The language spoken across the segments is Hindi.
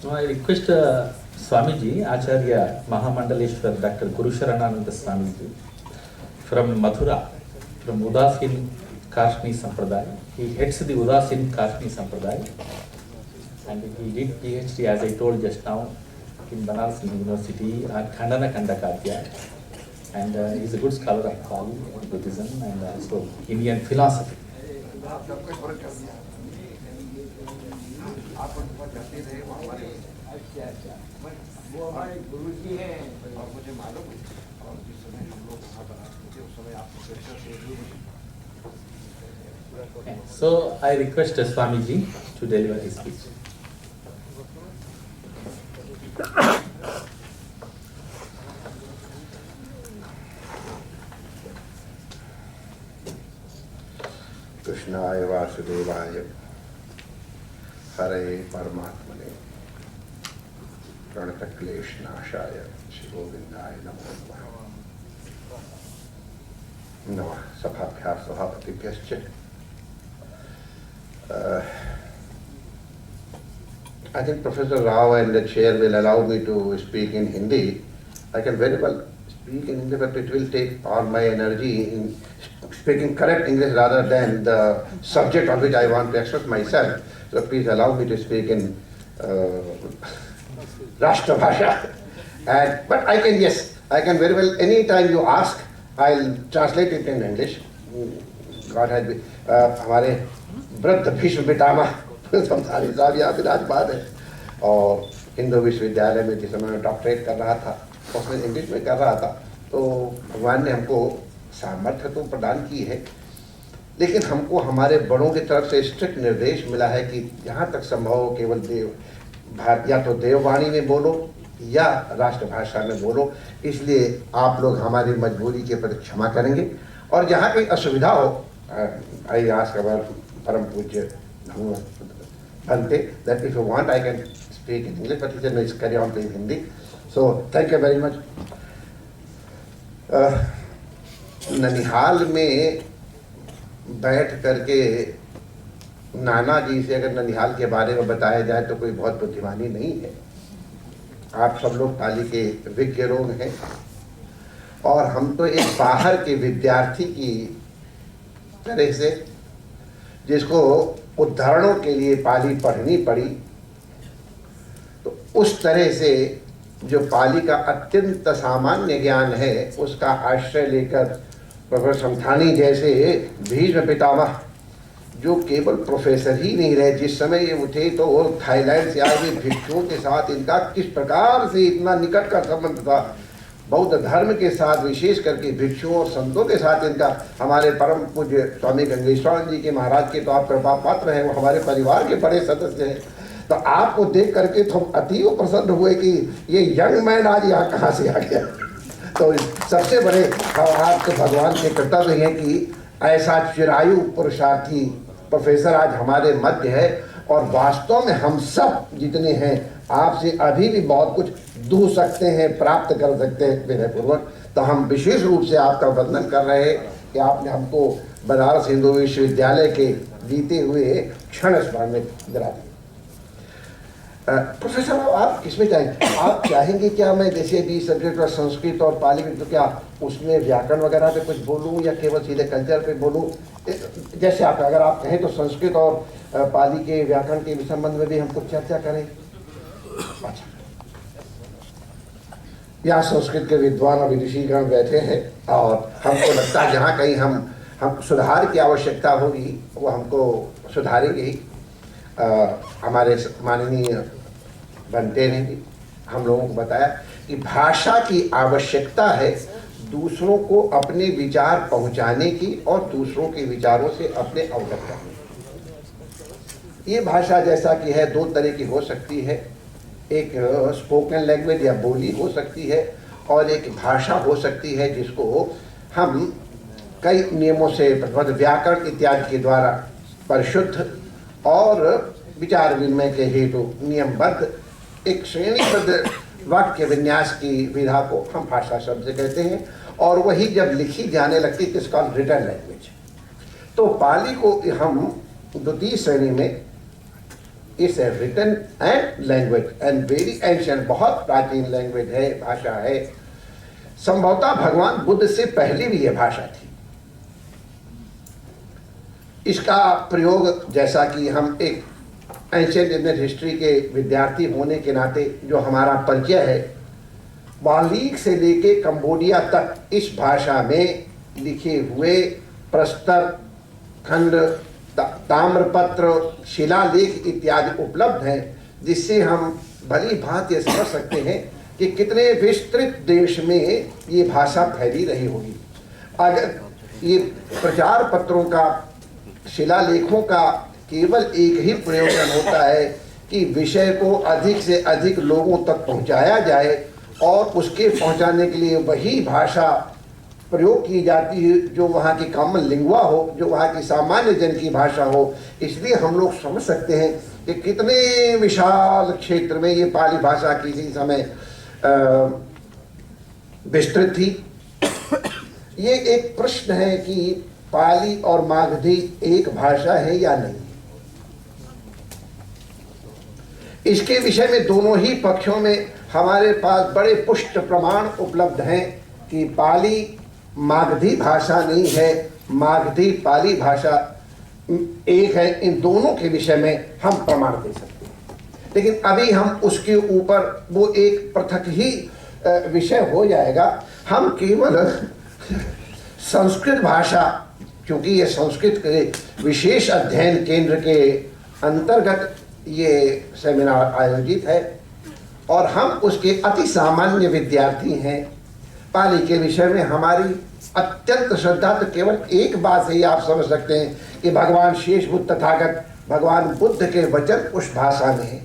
Now I request Swamiji, Acharya Mahamandaleshwar Dr. Guru Sharanananda Swamiji from Mathura, from Udasin Kashmir Sampradaya. He heads the Udasin Kashmir Sampradaya and he did PhD, as I told just now, in Banaras University at Khandana Kandakadya, and he is a good scholar of Pali, Buddhism and also Indian philosophy. वो हमारे गुरु जी हैं और मुझे मालूम है और जिस समय हम लोग वहाँ बनाते थे उस समय आप प्रोफेसर से So I request Swamiji to deliver his speech. कृष्णाय वासुदेवाय हरे परमात्मने प्रणतक्लेशनाशाय श्री गोविंदाय नमो नमः। नमः सभाभ्याः सभापतिभ्यश्च। I think Professor Rao and the chair will allow me to speak in Hindi. I can very well speak in Hindi, but it will take all my energy in speaking correct English rather than the subject on which I want to express myself. So please allow me to speak in Rashtra Bhasha. But I can, yes, I can very well, any time you ask, I'll translate it in English. God has been, हमारे वृद्ध भीष्म पितामह संसारी साहब यहाँ विराजमान है और हिंदू विश्वविद्यालय में जिस समय डॉक्टरेट कर रहा था उसमें इंग्लिश में कर रहा था, तो भगवान ने हमको सामर्थ्य तो प्रदान की है, लेकिन हमको हमारे बड़ों की तरफ से स्ट्रिक्ट निर्देश मिला है कि जहाँ तक संभव हो केवल या तो देववाणी में बोलो या राष्ट्रभाषा में बोलो। इसलिए आप लोग हमारी मजबूरी के प्रति क्षमा करेंगे और जहाँ कोई असुविधा हो, आई आस्क अवर परम पूज्य Bhante that if you want I can speak in English, but he said no, it's carry on in Hindi. So thank you very much. ननिहाल में बैठ करके नाना जी से अगर ननिहाल के बारे में बताया जाए तो कोई बहुत बुद्धिमानी नहीं है। आप सब लोग पाली के विज्ञ लोग हैं और हम तो एक बाहर के विद्यार्थी की तरह से, जिसको उदाहरणों के लिए पाली पढ़नी पड़ी, तो उस तरह से जो पाली का अत्यंत सामान्य ज्ञान है उसका आश्रय लेकर प्रोफेसर समथानी जैसे भीष्म पितामह जो केवल प्रोफेसर ही नहीं रहे, जिस समय ये उठे तो वो थाईलैंड से आए हुए भिक्षुओं के साथ इनका किस प्रकार से इतना निकट का संबंध था, बौद्ध धर्म के साथ विशेष करके भिक्षुओं और संतों के साथ इनका। हमारे परम पूज्य स्वामी गंगेश्वर जी के महाराज के तो आप कृपा पात्र हैं, वो हमारे परिवार के बड़े सदस्य हैं, तो आपको देख करके तो हम अतीव प्रसन्न हुए कि ये यंग मैन आज यहाँ कहाँ से आ गया। तो सबसे बड़े आप तो भगवान के कृतज्ञ हैं कि ऐसा चिरायु पुरुषार्थी प्रोफेसर आज हमारे मध्य है और वास्तव में हम सब जितने हैं आपसे अभी भी बहुत कुछ दूर सकते हैं, प्राप्त कर सकते हैं विनयपूर्वक। तो हम विशेष रूप से आपका वंदन कर रहे हैं कि आपने हमको बनारस हिंदू विश्वविद्यालय के बीते हुए क्षण स्मरण में दिला दिया। प्रोफेसर आप किसमें चाहेंगे? आप चाहेंगे क्या मैं जैसे भी सब्जेक्ट और संस्कृत और पाली में, तो क्या उसमें व्याकरण वगैरह पे कुछ बोलूँ या केवल सीधे कल्चर पे बोलूँ? जैसे आप अगर आप कहें तो संस्कृत और पाली के व्याकरण के संबंध में भी हम कुछ चर्चा करें। अच्छा, यहाँ संस्कृत के विद्वान और विदुषीगण बैठे हैं और हमको लगता है जहाँ कहीं हम सुधार की आवश्यकता होगी वो हमको सुधारेंगे ही। हमारे माननीय बनते ने भी हम लोगों को बताया कि भाषा की आवश्यकता है दूसरों को अपने विचार पहुंचाने की और दूसरों के विचारों से अपने अवगत करने की। ये भाषा जैसा कि है दो तरह की हो सकती है, एक स्पोकन लैंग्वेज या बोली हो सकती है और एक भाषा हो सकती है जिसको हम कई नियमों से व्याकरण इत्यादि के द्वारा परिशुद्ध और विचार विनिमय के हेतु नियमबद्ध एक श्रेणीबद्ध वाक्य विन्यास की विधा को हम भाषा शब्द से कहते हैं और वही जब लिखी जाने लगती है इसका रिटन लैंग्वेज। तो पाली को हम द्वितीय श्रेणी में it's a written and language and very ancient, बहुत प्राचीन लैंग्वेज है, भाषा है। संभवतः भगवान बुद्ध से पहले भी यह भाषा थी। इसका प्रयोग, जैसा कि हम एक एंशिएंट इंडियन हिस्ट्री के विद्यार्थी होने के नाते जो हमारा परिचय है, मालिक से लेके कंबोडिया तक इस भाषा में लिखे हुए प्रस्तर खंड, ताम्रपत्र, शिलालेख इत्यादि उपलब्ध हैं, जिससे हम भली भांति समझ सकते हैं कि कितने विस्तृत देश में ये भाषा फैली रही होगी। अगर ये प्रचार पत्रों का, शिलालेखों का केवल एक ही प्रयोजन होता है कि विषय को अधिक से अधिक लोगों तक पहुंचाया जाए और उसके पहुंचाने के लिए वही भाषा प्रयोग की जाती है जो वहाँ की कॉमन लिंगुआ हो, जो वहाँ की सामान्य जन की भाषा हो, इसलिए हम लोग समझ सकते हैं कि कितने विशाल क्षेत्र में ये पाली भाषा किसी समय विस्तृत थी। ये एक प्रश्न है कि पाली और मागधी एक भाषा है या नहीं। इसके विषय में दोनों ही पक्षों में हमारे पास बड़े पुष्ट प्रमाण उपलब्ध हैं कि पाली मागधी भाषा नहीं है, मागधी पाली भाषा एक है। इन दोनों के विषय में हम प्रमाण दे सकते हैं, लेकिन अभी हम उसके ऊपर वो एक पृथक ही विषय हो जाएगा। हम केवल संस्कृत भाषा, क्योंकि ये संस्कृत के विशेष अध्ययन केंद्र के अंतर्गत ये सेमिनार आयोजित है और हम उसके अति सामान्य विद्यार्थी हैं। पाली के विषय में हमारी अत्यंत श्रद्धा तो केवल एक बात से ही आप समझ सकते हैं कि भगवान शेष बुद्ध तथागत भगवान बुद्ध के वचन उस भाषा में है।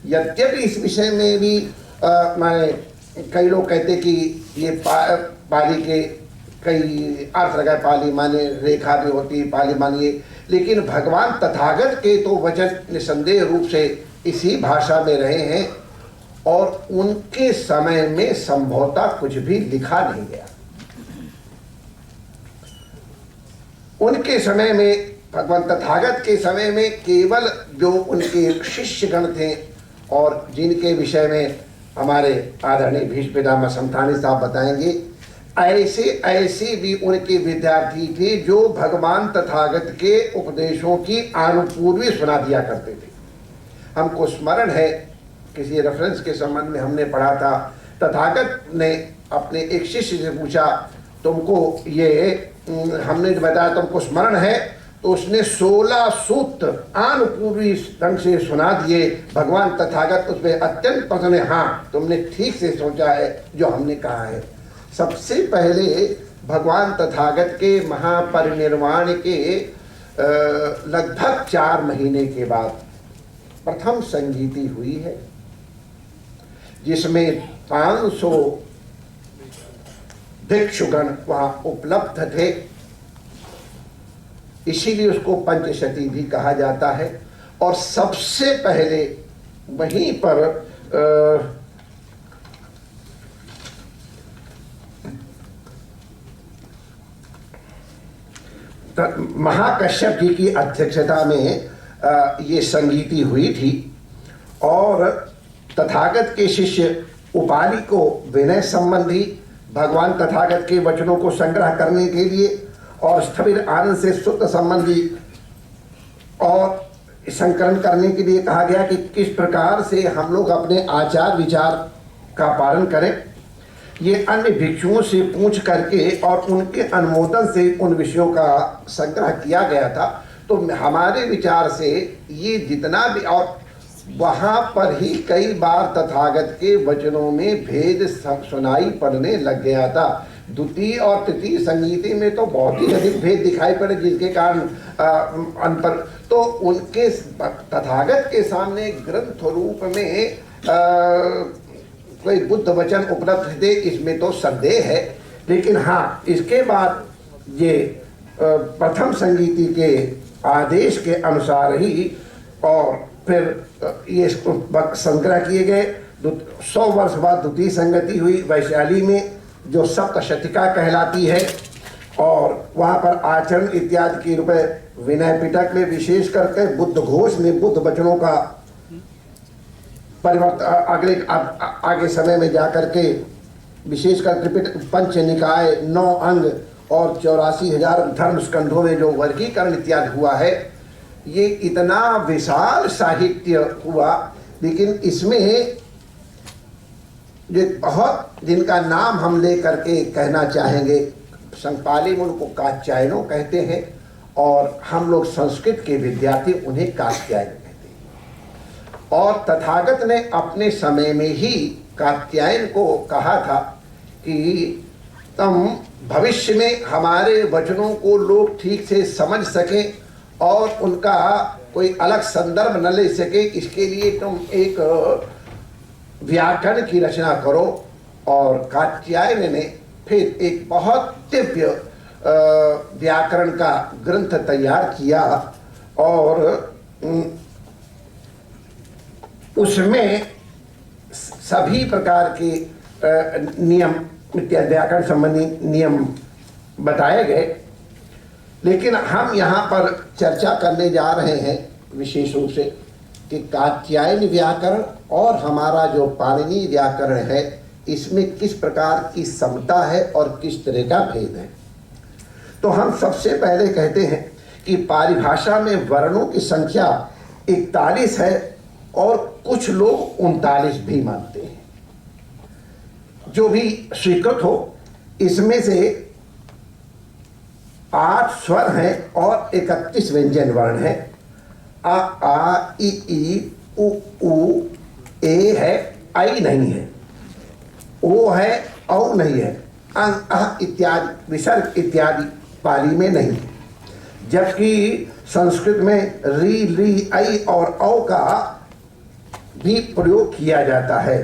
यद्यपि इस विषय में भी कई लोग कहते कि ये पाली के कई अर्थ लगाए, पाली माने रेखा भी होती है, पाली मानिए, लेकिन भगवान तथागत के तो वचन निसंदेह रूप से इसी भाषा में रहे हैं और उनके समय में संभवतः कुछ भी लिखा नहीं गया। उनके समय में, भगवान तथागत के समय में, केवल जो उनके शिष्यगण थे और जिनके विषय में हमारे आदरणीय भीष्म पितामह समथानी साहब बताएंगे, ऐसे भी उनके विद्यार्थी थे जो भगवान तथागत के उपदेशों की अनुपूर्वी सुना दिया करते थे। हमको स्मरण है किसी रेफरेंस के संबंध में हमने पढ़ा था, तथागत ने अपने एक शिष्य से पूछा, तुमको ये हमने बताया तुमको स्मरण है, तो उसने 16 सूत्र अनुपूर्वी ढंग से सुना दिए। भगवान तथागत उसमें अत्यंत प्रसन्न है, हाँ तुमने ठीक से सोचा है जो हमने कहा है। सबसे पहले भगवान तथागत के महापरिनिर्वाण के लगभग 4 महीने के बाद प्रथम संगीति हुई है, जिसमें 500 भिक्षुगण वहां उपलब्ध थे, इसीलिए उसको पंचशती भी कहा जाता है। और सबसे पहले वहीं पर महाकश्यप जी की अध्यक्षता में ये संगीति हुई थी और तथागत के शिष्य उपाली को विनय संबंधी भगवान तथागत के वचनों को संग्रह करने के लिए और स्थविर आनंद से शुद्ध संबंधी और संकलन करने के लिए कहा गया कि किस प्रकार से हम लोग अपने आचार विचार का पालन करें। ये अन्य भिक्षुओं से पूछ करके और उनके अनुमोदन से उन विषयों का संग्रह किया गया था। तो हमारे विचार से ये जितना भी, और वहाँ पर ही कई बार तथागत के वचनों में भेद सुनाई पड़ने लग गया था। द्वितीय और तृतीय संगीति में तो बहुत ही अधिक भेद दिखाई पड़े, जिसके कारण अंतर। तो उनके तथागत के सामने ग्रंथ रूप में कोई बुद्ध वचन उपलब्ध थे, इसमें तो संदेह है। लेकिन हाँ, इसके बाद ये प्रथम संगीति के आदेश के अनुसार ही और फिर ये संग्रह किए गए। 100 वर्ष बाद द्वितीय संगति हुई वैशाली में, जो सप्तशतिका कहलाती है। और वहाँ पर आचरण इत्यादि के रूप में विनय पिटक में विशेष करके बुद्ध घोष में बुद्ध वचनों का परिवर्तन आगे समय में जाकर के विशेषकर त्रिपिटक पंच निकाय 9 अंग और 84,000 धर्म स्कंधों में जो वर्गीकरण इत्यादि हुआ है, ये इतना विशाल साहित्य हुआ। लेकिन इसमें ये बहुत जिनका नाम हम ले करके कहना चाहेंगे, पाली में उनको कात्यायनों कहते हैं और हम लोग संस्कृत के विद्यार्थी उन्हें कात्यायन कहते हैं। और तथागत ने अपने समय में ही कात्यायन को कहा था कि तुम भविष्य में हमारे वचनों को लोग ठीक से समझ सकें और उनका कोई अलग संदर्भ न ले सके, इसके लिए तुम एक व्याकरण की रचना करो। और कात्यायन ने फिर एक बहुत दिव्य व्याकरण का ग्रंथ तैयार किया और उसमें सभी प्रकार के नियम व्याकरण संबंधी नियम बताए गए। लेकिन हम यहाँ पर चर्चा करने जा रहे हैं विशेष रूप से कि कात्यायन व्याकरण और हमारा जो पाणिनि व्याकरण है, इसमें किस प्रकार की समता है और किस तरह का भेद है। तो हम सबसे पहले कहते हैं कि परिभाषा में वर्णों की संख्या 41 है और कुछ लोग 39 भी मानते हैं। जो भी स्वीकृत हो, इसमें से 8 स्वर हैं और 31 व्यंजन वर्ण हैं। आ आ ई उ ऊ ए है, आई नहीं है, ओ है, औ नहीं है, अंग अह इत्यादि विसर्ग इत्यादि पाली में नहीं। जबकि संस्कृत में री ली आई और औ का भी प्रयोग किया जाता है।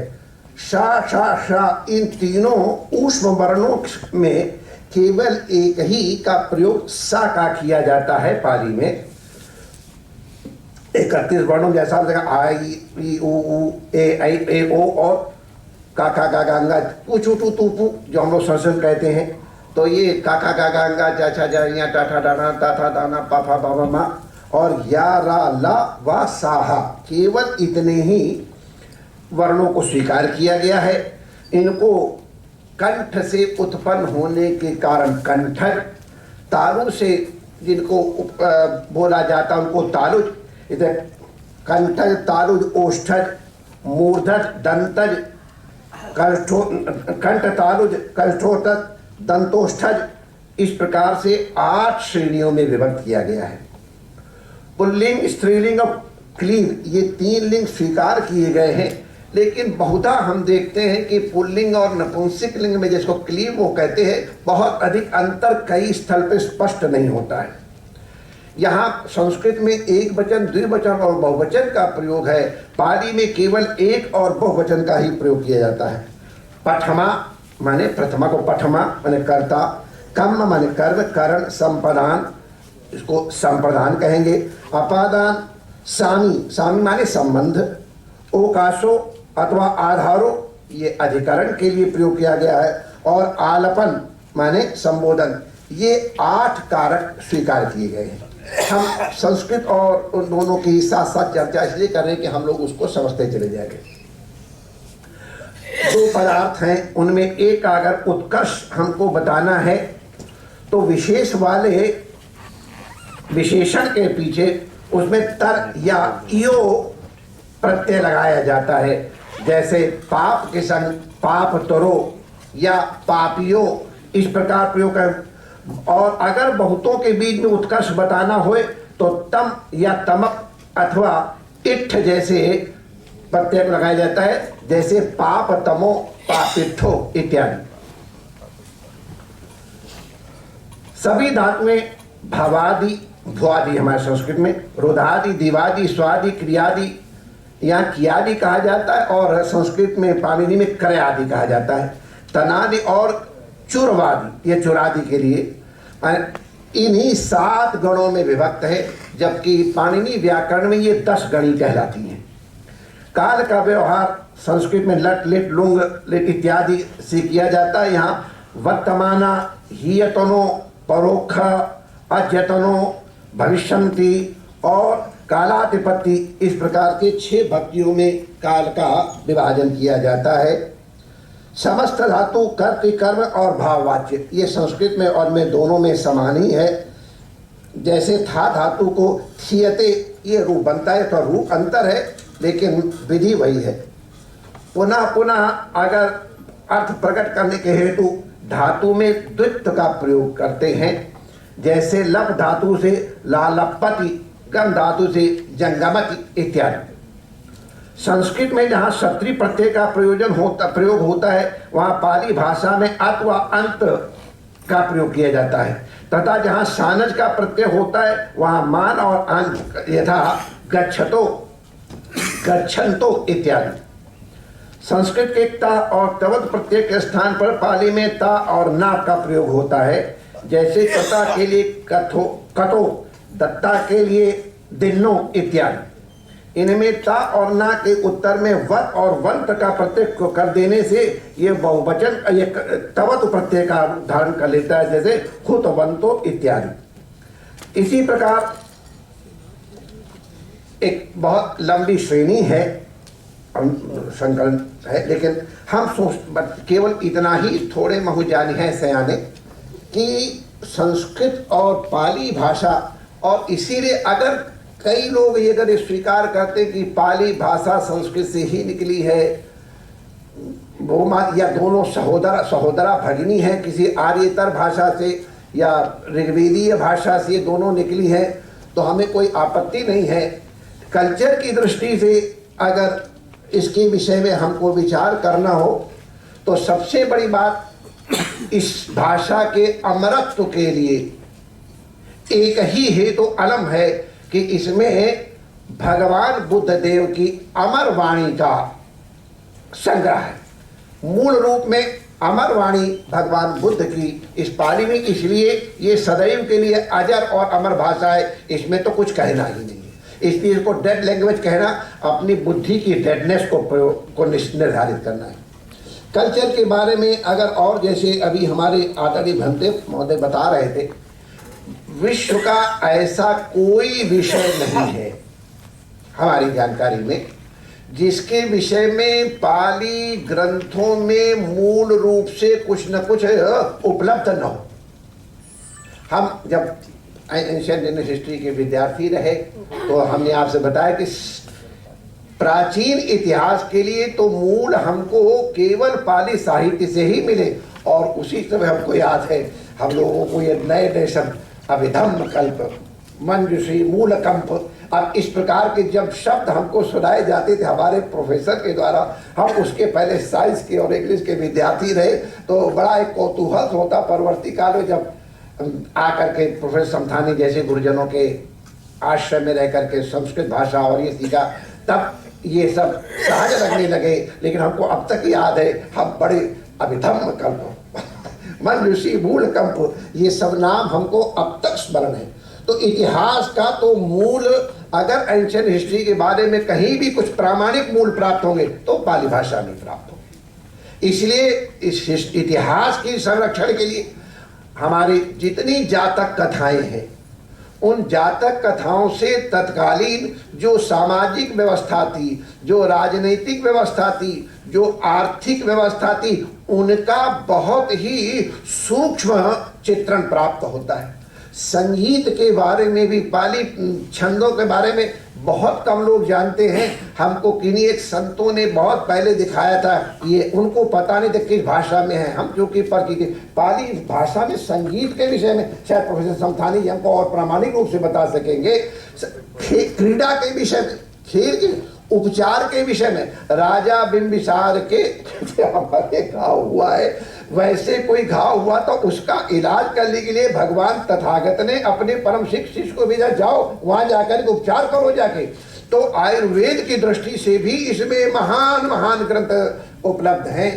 शा शा शा इन तीनों ऊष्म वर्णों में केवल एक ही का प्रयोग सा का किया जाता है पाली में। 31 वर्णों जैसा आई ई उ ए आई ए ओ और काका गा गांगा तू चू टू तू पू जो हम लोग संस्कृत कहते हैं। तो ये काका गा गांगा जा छा जा या टाठा डाना ताथा दाना पाफा बाबा मा और या रा ला वा साहा, केवल इतने ही वर्णों को स्वीकार किया गया है। इनको कंठ से उत्पन्न होने के कारण कंठक, तालु से जिनको बोला जाता उनको तालुज, इधर कंठज तालुज ओष्ठज मूर्धज दंतज कंठ तालुज कष्ठोतज दंतोष्ठज, इस प्रकार से 8 श्रेणियों में विभक्त किया गया है। पुल्लिंग, स्त्रीलिंग और क्लीव ये 3 लिंग स्वीकार किए गए हैं। लेकिन बहुधा हम देखते हैं कि पुल्लिंग और नपुंसक लिंग में जिसको क्लीव वो कहते हैं, बहुत अधिक अंतर कई स्थल पे स्पष्ट नहीं होता है। यहाँ संस्कृत में एक वचन, द्विवचन और बहुवचन का प्रयोग है। पाली में केवल एक और बहुवचन का ही प्रयोग किया जाता है। पठमा माने प्रथमा को पठमा माने कर्ता, कम माने कर्म, करण, संप्रदान इसको संप्रदान कहेंगे, अपादान, सामी, सामी माने संबंध, ओकाशो अथवा आधारो ये अधिकरण के लिए प्रयोग किया गया है, और आलपन माने संबोधन, ये 8 कारक स्वीकार किए गए हैं। हम संस्कृत और उन दोनों की साथ साथ चर्चा इसलिए कर रहे हैं कि हम लोग उसको समझते चले जाएंगे। 2 पदार्थ हैं, उनमें एक अगर उत्कर्ष हमको बताना है तो विशेष वाले विशेषण के पीछे उसमें तर या इयो प्रत्यय लगाया जाता है। जैसे पाप के संग पाप तरो या पापियो, इस प्रकार प्रयोग कर। और अगर बहुतों के बीच में उत्कर्ष बताना होए तो तम या तमक अथवा इट्ठ जैसे प्रत्यय लगाया जाता है, जैसे पाप तमो पापिठो इत्यादि। सभी धातु में भवादि भुआदि हमारे संस्कृत में रुधादि दिवादि स्वादि क्रियादि या कियादि कहा जाता है, और संस्कृत में पाणिनि में क्रयादि कहा जाता है। तनादि और चुरवादि ये चुरादि के लिए इन्हीं 7 गणों में विभक्त है, जबकि पाणिनि व्याकरण में ये 10 गणी कहलाती हैं। काल का व्यवहार संस्कृत में लट लिट लुंग लिट इत्यादि से किया जाता है। यहाँ वर्तमाना हियतनो परोक्ष, अद्यतनो, भविष्यन्ति और कालातिपत्ति, इस प्रकार के 6 भक्तियों में काल का विभाजन किया जाता है। समस्त धातु कर्तृ, कर्म और भाववाच्य, ये संस्कृत में और में दोनों में समान ही है। जैसे था धातु को थीयते ये रूप बनता है, तो रूप अंतर है लेकिन विधि वही है। पुनः पुनः अगर अर्थ प्रकट करने के हेतु धातु में द्वित्व का प्रयोग करते हैं, जैसे लप धातु से लालपति, गम धातु से जंगमति इत्यादि। संस्कृत में जहाँ सत्री प्रत्यय का प्रयोग होता है, वहाँ पाली भाषा में अत व अंत का प्रयोग किया जाता है, तथा जहाँ सानज का प्रत्यय होता है वहाँ मान और अंत, यथा गच्छतो, गच्छन्तो इत्यादि। संस्कृत के ता और तवत प्रत्यय के स्थान पर पाली में ता और ना का प्रयोग होता है। जैसे कता के लिए कथो, कतो, दत्ता के लिए दिन्नो इत्यादि। इनमें ता और ना के उत्तर में वत और वंत का प्रत्यय कर देने से ये बहुवचन, ये तवत प्रत्यय का धारण कर लेता है, जैसे खुत वंतो इत्यादि। इसी प्रकार एक बहुत लंबी श्रेणी है, संकलन है, लेकिन हम केवल इतना ही थोड़े महु जानी है सयाने कि संस्कृत और पाली भाषा, और इसीलिए अगर कई लोग ये अगर स्वीकार करते कि पाली भाषा संस्कृत से ही निकली है, वो या दोनों सहोदरा भगिनी है, किसी आर्येतर भाषा से या ऋग्वेदीय भाषा से ये दोनों निकली है, तो हमें कोई आपत्ति नहीं है। कल्चर की दृष्टि से अगर इसके विषय में हमको विचार करना हो तो सबसे बड़ी बात, इस भाषा के अमरत्व के लिए एक ही हेतु अलम है कि इसमें भगवान बुद्ध देव की अमर वाणी का संग्रह है। मूल रूप में अमर वाणी भगवान बुद्ध की इस पाली में, इसलिए ये सदैव के लिए अजर और अमर भाषा है, इसमें तो कुछ कहना ही नहीं है। इसलिए इसको डेड लैंग्वेज कहना अपनी बुद्धि की डेडनेस को निर्धारित करना है। कल्चर के बारे में अगर और जैसे अभी हमारे आचार्य भंते महोदय बता रहे थे, विश्व का ऐसा कोई विषय नहीं है हमारी जानकारी में जिसके विषय में पाली ग्रंथों में मूल रूप से कुछ न कुछ उपलब्ध न हो। हम जब एंशिएंट इंडियन हिस्ट्री के विद्यार्थी रहे तो हमने आपसे बताया कि प्राचीन इतिहास के लिए तो मूल हमको केवल पाली साहित्य से ही मिले, और उसी समय हमको याद है हम लोगों को ये नए नए शब्द अभिधम्म कल्प, मंजूषी, मूलकंप, अब इस प्रकार के जब शब्द हमको सुनाए जाते थे हमारे प्रोफेसर के द्वारा, हम उसके पहले साइंस के और इंग्लिश के विद्यार्थी रहे, तो बड़ा एक कौतूहल होता परवर्ती काल में जब आकर के प्रोफेसर समथानी जैसे गुरुजनों के आश्रय में रह करके संस्कृत भाषा और ये सीखा, तब ये सब सहज लगने लगे। लेकिन हमको अब तक याद है, हम बड़े अभिधम्म कल्प, मंजूषी, मूलकंप, ये सब नाम हमको अब तक स्मरण है। तो इतिहास का तो मूल, अगर एंशिएंट हिस्ट्री के बारे में कहीं भी कुछ प्रामाणिक मूल प्राप्त होंगे तो पाली भाषा में प्राप्त होंगे। इसलिए इस इतिहास की संरक्षण के लिए हमारी जितनी जातक कथाएं हैं, उन जातक कथाओं से तत्कालीन जो सामाजिक व्यवस्था थी, जो राजनीतिक व्यवस्था थी, जो आर्थिक व्यवस्था थी, उनका बहुत ही सूक्ष्म चित्रण प्राप्त होता है। संगीत के बारे में भी, पाली छंदों के बारे में बहुत कम लोग जानते हैं। हमको किन्हीं एक संतों ने बहुत पहले दिखाया था, ये उनको पता नहीं था किस भाषा में है। हम क्योंकि पाली भाषा में संगीत के विषय में शायद प्रोफेसर समथानी जी हमको और प्रामाणिक रूप से बता सकेंगे। क्रीड़ा के विषय में, खेल के उपचार के विषय में, राजा बिंबिसार के हमारे घाव हुआ है, वैसे कोई घाव हुआ तो उसका इलाज करने के लिए भगवान तथागत ने अपने परम शिष्य को भेजा, जाओ वहां जाकर के उपचार करो जाके। तो आयुर्वेद की दृष्टि से भी इसमें महान महान ग्रंथ उपलब्ध हैं।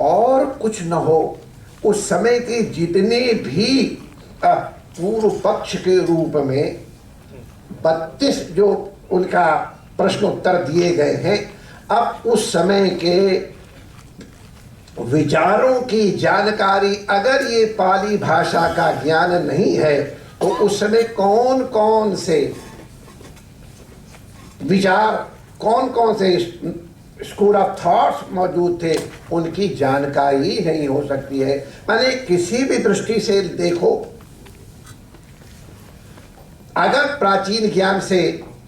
और कुछ न हो, उस समय के जितने भी पूर्व पक्ष के रूप में 32 जो उनका प्रश्नोत्तर दिए गए हैं, अब उस समय के विचारों की जानकारी अगर ये पाली भाषा का ज्ञान नहीं है तो उसमें कौन कौन से विचार, कौन कौन से स्कूल ऑफ थॉट्स मौजूद थे, उनकी जानकारी नहीं हो सकती है। माने किसी भी दृष्टि से देखो, अगर प्राचीन ज्ञान से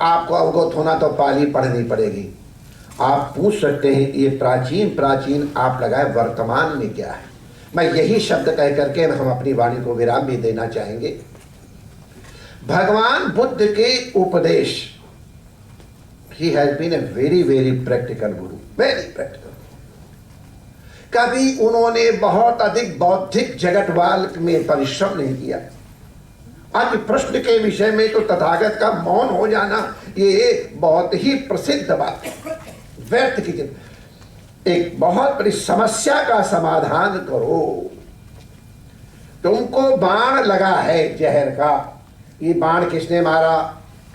आपको अवगत होना तो पाली पढ़नी पड़ेगी। आप पूछ सकते हैं ये प्राचीन आप लगाए वर्तमान में क्या है। मैं यही शब्द कह करके हम अपनी वाणी को विराम भी देना चाहेंगे। भगवान बुद्ध के उपदेश, he has been a very very practical guru, very practical. कभी उन्होंने बहुत अधिक बौद्धिक जगतवाल में परिश्रम नहीं किया। आज प्रश्न के विषय में तो तथागत का मौन हो जाना ये बहुत ही प्रसिद्ध बात है। व्यर्थ की एक बहुत बड़ी समस्या का समाधान करो। तुमको बाण लगा है जहर का, ये बाण किसने मारा,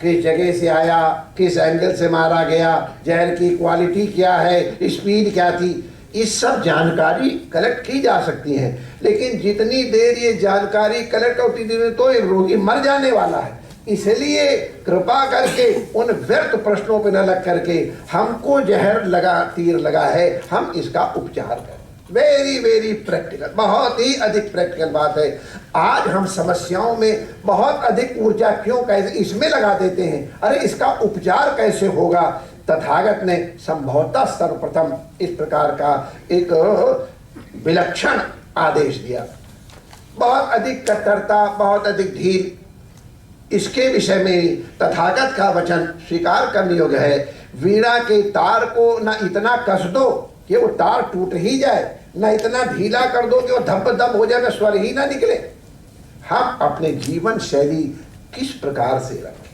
किस जगह से आया, किस एंगल से मारा गया, जहर की क्वालिटी क्या है, स्पीड क्या थी, इस सब जानकारी कलेक्ट की जा सकती है। लेकिन जितनी देर ये जानकारी कलेक्ट होती थी तो ये रोगी मर जाने वाला है। इसलिए कृपा करके उन व्यर्थ प्रश्नों पर न लग करके हमको जहर लगा, तीर लगा है, हम इसका उपचार करें। वेरी वेरी प्रैक्टिकल, बहुत ही अधिक प्रैक्टिकल बात है। आज हम समस्याओं में बहुत अधिक ऊर्जा क्यों कैसे इसमें लगा देते हैं, अरे इसका उपचार कैसे होगा। तथागत ने संभवतः सर्वप्रथम इस प्रकार का एक विलक्षण आदेश दिया। बहुत अधिक कट्टरता, बहुत अधिक ढील, इसके विषय में तथागत का वचन स्वीकार करने योग्य है। वीणा के तार को ना इतना कस दो कि वो तार टूट ही जाए, ना इतना ढीला कर दो कि वो धप धप हो जाए, स्वर ही ना निकले। हम अपने जीवन शैली किस प्रकार से रखें,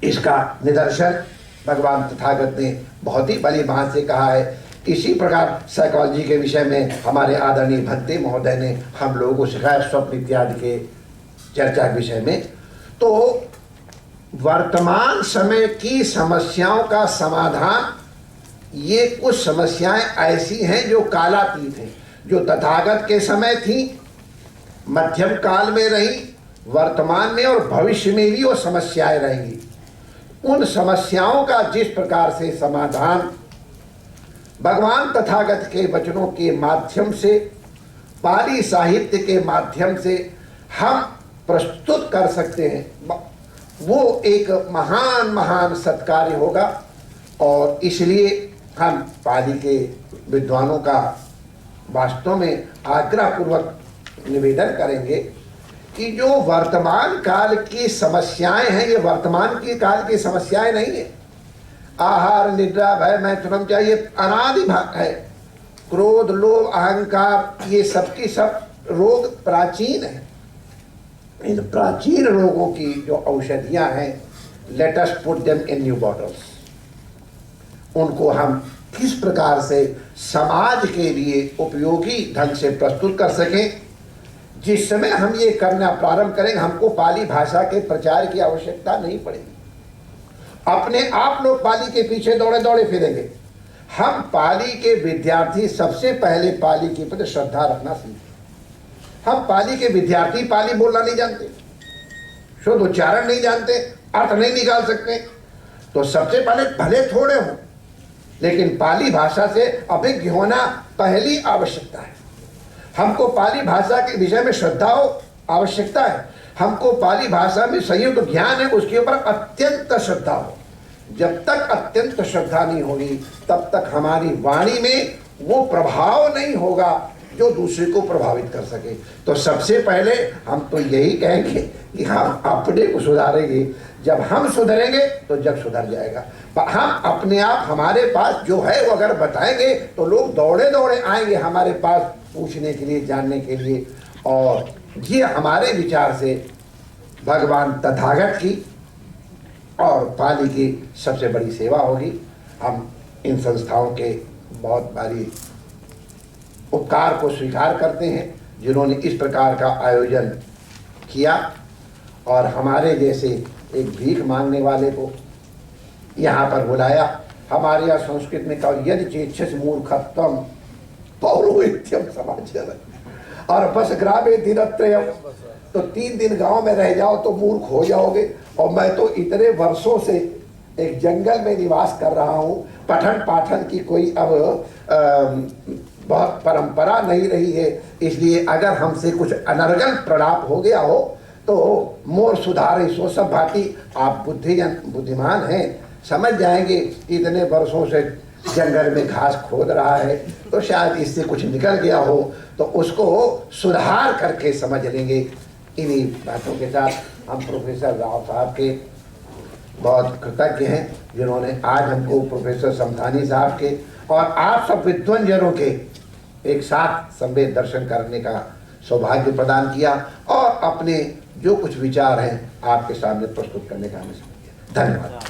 इसका निदर्शन भगवान तथागत ने बहुत ही बड़ी बात से कहा है। इसी प्रकार साइकोलॉजी के विषय में हमारे आदरणीय भक्ति महोदय ने हम लोगों को सिखाया, स्वप्न इत्यादि के चर्चा के विषय में। तो वर्तमान समय की समस्याओं का समाधान, ये कुछ समस्याएं ऐसी हैं जो कालातीत हैं, जो तथागत के समय थी, मध्यम काल में रही, वर्तमान में और भविष्य में भी वो समस्याएं रहेंगी। उन समस्याओं का जिस प्रकार से समाधान भगवान तथागत के वचनों के माध्यम से, पाली साहित्य के माध्यम से हम प्रस्तुत कर सकते हैं, वो एक महान महान सत्कार्य होगा। और इसलिए हम पाली के विद्वानों का वास्तव में आग्रहपूर्वक निवेदन करेंगे कि जो वर्तमान काल की समस्याएं हैं, ये वर्तमान की काल की समस्याएं नहीं है। आहार, निद्रा, भय, मैथुनम चाहिए अनादि भाग है। क्रोध, लोभ, अहंकार, ये सबकी सब रोग प्राचीन है। इन प्राचीन रोगों की जो औषधियां हैं, let us put them in new bottles. उनको हम किस प्रकार से समाज के लिए उपयोगी ढंग से प्रस्तुत कर सकें। जिस समय हम ये करना प्रारंभ करेंगे, हमको पाली भाषा के प्रचार की आवश्यकता नहीं पड़ेगी। अपने आप लोग पाली के पीछे दौड़े दौड़े फिरेंगे। हम पाली के विद्यार्थी सबसे पहले पाली के प्रति श्रद्धा रखना सीखें। हम पाली के विद्यार्थी पाली बोलना नहीं जानते, शुद्ध उच्चारण नहीं जानते, अर्थ नहीं निकाल सकते, तो सबसे पहले भले थोड़े हों लेकिन पाली भाषा से अभिज्ञ होना पहली आवश्यकता है। हमको पाली भाषा के विषय में श्रद्धा हो, आवश्यकता है। हमको पाली भाषा में संयुक्त ज्ञान है, उसके ऊपर अत्यंत श्रद्धा हो। जब तक अत्यंत श्रद्धा नहीं होगी तब तक हमारी वाणी में वो प्रभाव नहीं होगा जो दूसरे को प्रभावित कर सके। तो सबसे पहले हम तो यही कहेंगे कि हम अपने को सुधारेंगे। जब हम सुधरेंगे तो जग सुधर जाएगा। हम अपने आप, हमारे पास जो है वो अगर बताएंगे तो लोग दौड़े दौड़े आएंगे हमारे पास पूछने के लिए, जानने के लिए। और ये हमारे विचार से भगवान तथागत की और पाली की सबसे बड़ी सेवा होगी। हम इन संस्थाओं के बहुत भारी उपकार को स्वीकार करते हैं जिन्होंने इस प्रकार का आयोजन किया और हमारे जैसे एक भीख मांगने वाले को यहाँ पर बुलाया। हमारे यहाँ संस्कृत में कहा यदि चेच्छस मूर्खत्वम पौरोहित्यम समाचार और बस ग्रामे दिनत्रयम, तो 3 दिन गांव में रह जाओ तो मूर्ख हो जाओगे। और मैं तो इतने वर्षों से एक जंगल में निवास कर रहा हूँ, पठन पाठन की कोई अब बहुत परंपरा नहीं रही है, इसलिए अगर हमसे कुछ अनर्गल प्रलाप हो गया हो तो मोर सुधारे सो सब भांति। आप बुद्धिमान हैं, समझ जाएंगे। इतने वर्षों से जंगल में घास खोद रहा है तो शायद इससे कुछ निकल गया हो, तो उसको सुधार करके समझ लेंगे। इन्हीं बातों के साथ हम प्रोफेसर राव साहब के बहुत कृतज्ञ हैं, जिन्होंने आज हमको प्रोफेसर समधानी साहब के और आप सब विद्वंजनों के एक साथ संवेद दर्शन करने का सौभाग्य प्रदान किया और अपने जो कुछ विचार हैं आपके सामने प्रस्तुत करने का हमें समय दिया। धन्यवाद।